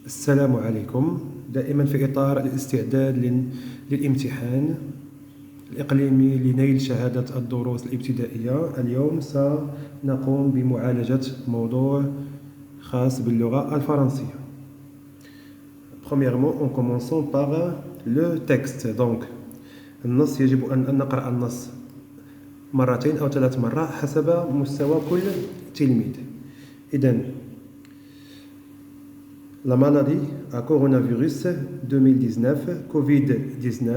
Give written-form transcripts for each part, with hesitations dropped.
السلام عليكم. دائما في إطار الاستعداد للامتحان الإقليمي لنيل شهادة الدروس الابتدائية، اليوم سنقوم بمعالجة موضوع خاص باللغة الفرنسية. Premièrement, en commençant par le texte. Donc, النص يجب أن نقرأ النص مرتين أو 3 مرات حسب مستوى كل تلميذ. إذن la maladie à coronavirus 2019, Covid-19,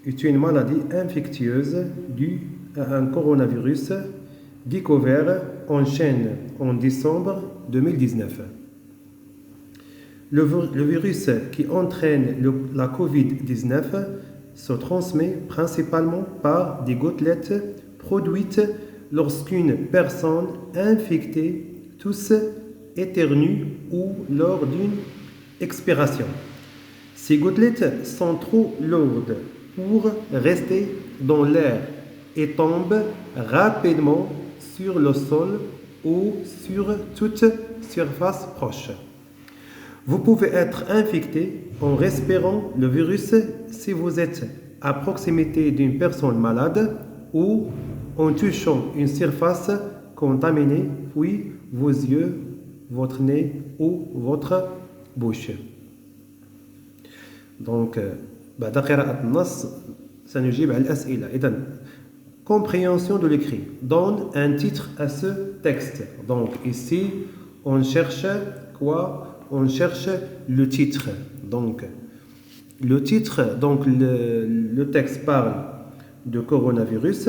est une maladie infectieuse due à un coronavirus découvert en Chine en décembre 2019. Le virus qui entraîne la Covid-19 se transmet principalement par des gouttelettes produites lorsqu'une personne infectée tousse, éternue ou lors d'une expiration. Ces gouttelettes sont trop lourdes pour rester dans l'air et tombent rapidement sur le sol ou sur toute surface proche. Vous pouvez être infecté en respirant le virus si vous êtes à proximité d'une personne malade ou en touchant une surface contaminée, puis vos yeux, votre nez ou votre bouche. Donc, بعد قراءة النص سنجيب على الأسئلة. إذن compréhension de l'écrit. Donne un titre à ce texte. Donc ici, on cherche quoi? On cherche le titre. Donc, le titre, donc le texte parle de coronavirus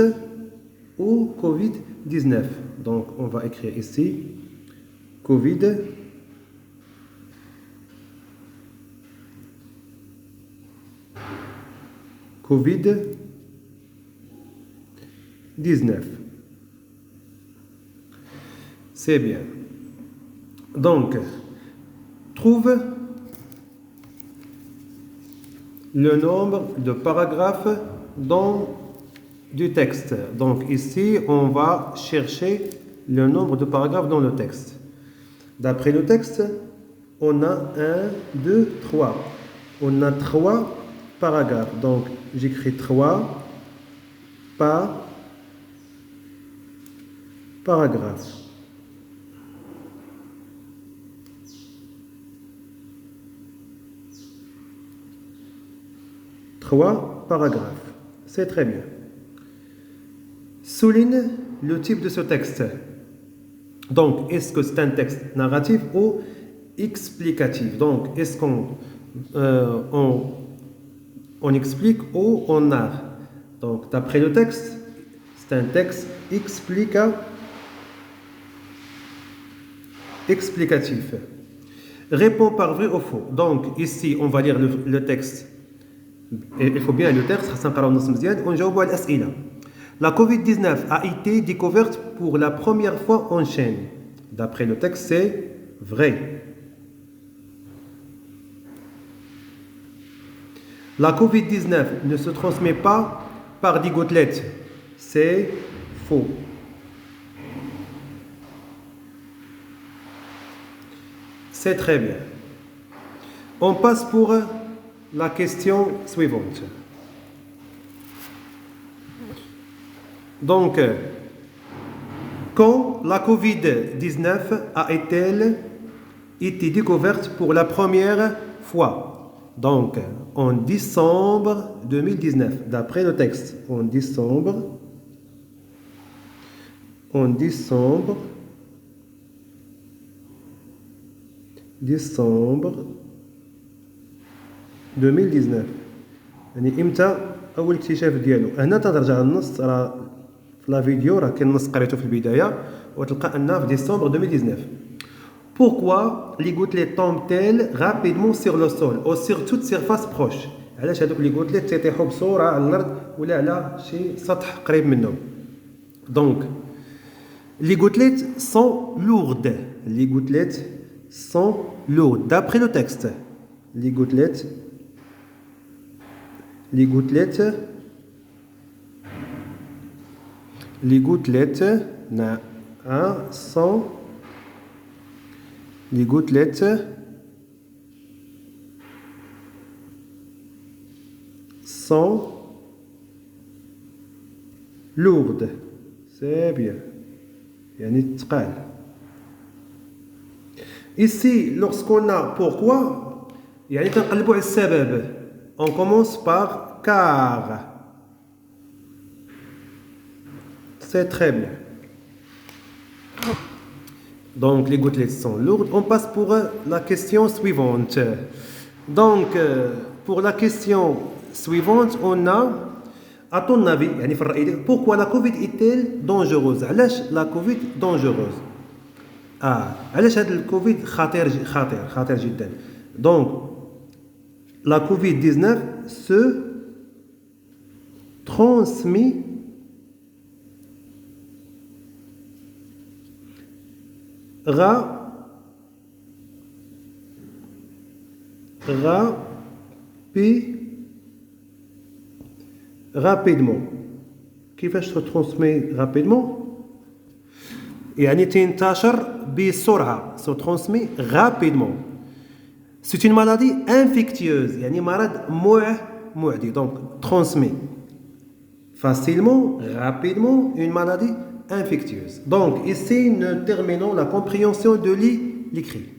ou Covid-19. Donc, on va écrire ici Covid-19. C'est bien. Donc, trouve le nombre de paragraphes du texte. Donc ici, on va chercher le nombre de paragraphes dans le texte. D'après le texte, on a 1, 2, 3. On a 3 paragraphes. Donc j'écris 3 paragraphes. Trois paragraphes. C'est très bien. Souligne le type de ce texte. Donc, est-ce que c'est un texte narratif ou explicatif? Donc, est-ce qu'on explique ou on narre? Donc, d'après le texte, c'est un texte explicatif. Réponds par vrai ou faux. Donc, ici, on va lire le texte. Il faut bien le texte. La Covid-19 a été découverte pour la première fois en Chine. D'après le texte, c'est vrai. La Covid-19 ne se transmet pas par des gouttelettes. C'est faux. C'est très bien. On passe pour la question suivante. Donc, quand la Covid-19 a-t-elle été découverte pour la première fois? Donc, en décembre 2019, d'après le texte, en décembre 2019. يعني امتى اول اكتشاف ديالو؟ هنا ترجع للنص، راه في لا فيديو راه كاين النص قريته في البدايه وتلقى انه في ديسمبر 2019. Pourquoi les gouttelettes tombent-elles rapidement sur le sol ou sur toute surface proche? علاش هذوك لي gouttelettes تيطيحوا بسرعه على الارض ولا على شي سطح قريب منهم؟ Donc, les gouttelettes sont lourdes. Les gouttelettes sont lourdes. D'après le texte, les gouttelettes sont sont lourdes. C'est bien. يعني تقال. Ici, lorsqu'on a pourquoi, يعني تنقلبوا على السبب. On commence par car. C'est très bien. Donc, les gouttelettes sont lourdes. On passe pour la question suivante. Donc, pour la question suivante, on a, à ton avis, pourquoi la Covid est-elle dangereuse? علاش la Covid dangereuse? علاش هذا الكوفيد خطير جدا. Donc, la Covid-19 se transmet rapidement. كيفاش se transmet rapidement؟ يعني تنتشر بسرعة. se transmet rapidement. C'est une maladie infectieuse. يعني مرض معدي. Donc transmet facilement, rapidement, une maladie infectieuse. Donc ici nous terminons la compréhension de l'écrit.